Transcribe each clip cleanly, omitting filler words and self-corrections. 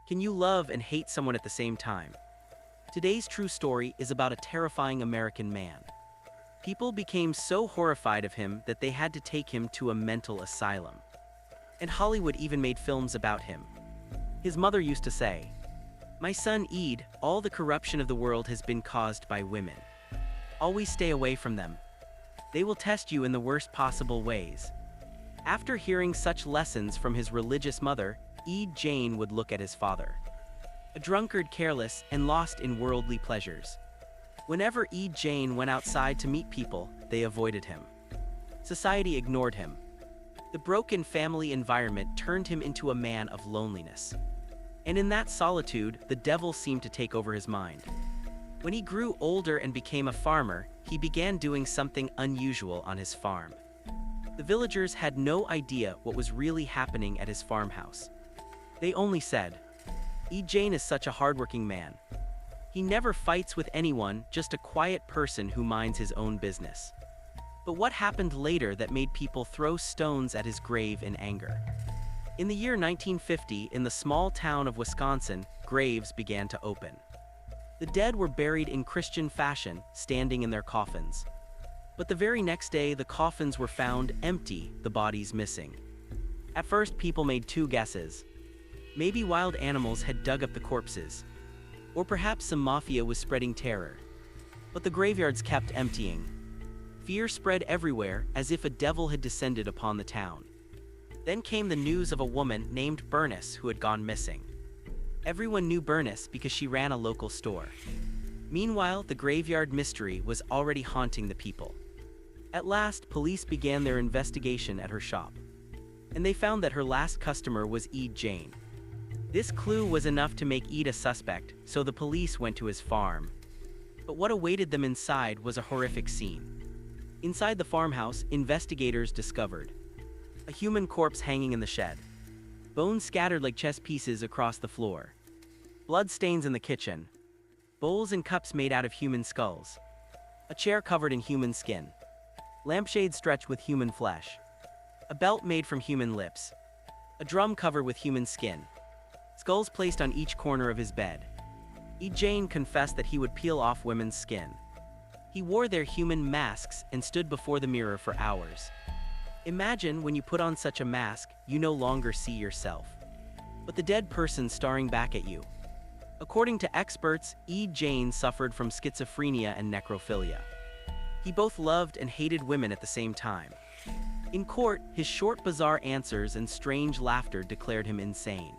Can you love and hate someone at the same time? Today's true story is about a terrifying American man. People became so horrified of him that they had to take him to a mental asylum. And Hollywood even made films about him. His mother used to say, "My son Ed, all the corruption of the world has been caused by women. Always stay away from them. They will test you in the worst possible ways." After hearing such lessons from his religious mother, Ed Gein would look at his father. A drunkard, careless, and lost in worldly pleasures. Whenever Ed Gein went outside to meet people, they avoided him. Society ignored him. The broken family environment turned him into a man of loneliness. And in that solitude, the devil seemed to take over his mind. When he grew older and became a farmer, he began doing something unusual on his farm. The villagers had no idea what was really happening at his farmhouse. They only said, "Ed Gein is such a hardworking man. He never fights with anyone, just a quiet person who minds his own business." But what happened later that made people throw stones at his grave in anger? In the year 1950, in the small town of Wisconsin, graves began to open. The dead were buried in Christian fashion, standing in their coffins. But the very next day, the coffins were found empty, the bodies missing. At first, people made two guesses. Maybe wild animals had dug up the corpses. Or perhaps some mafia was spreading terror. But the graveyards kept emptying. Fear spread everywhere, as if a devil had descended upon the town. Then came the news of a woman named Bernice who had gone missing. Everyone knew Bernice because she ran a local store. Meanwhile, the graveyard mystery was already haunting the people. At last, police began their investigation at her shop. And they found that her last customer was Ed Gein. This clue was enough to make Ed a suspect, so the police went to his farm. But what awaited them inside was a horrific scene. Inside the farmhouse, investigators discovered a human corpse hanging in the shed, bones scattered like chess pieces across the floor, blood stains in the kitchen, bowls and cups made out of human skulls, a chair covered in human skin, lampshades stretched with human flesh, a belt made from human lips, a drum covered with human skin, skulls placed on each corner of his bed. Ed Gein confessed that he would peel off women's skin. He wore their human masks and stood before the mirror for hours. Imagine when you put on such a mask, you no longer see yourself, but the dead person staring back at you. According to experts, Ed Gein suffered from schizophrenia and necrophilia. He both loved and hated women at the same time. In court, his short, bizarre answers and strange laughter declared him insane.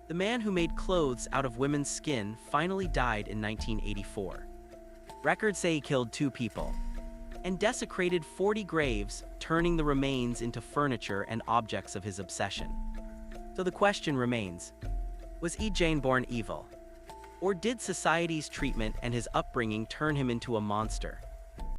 The man who made clothes out of women's skin finally died in 1984. Records say he killed 2 people and desecrated 40 graves, turning the remains into furniture and objects of his obsession. So the question remains, was Ed Gein born evil? Or did society's treatment and his upbringing turn him into a monster?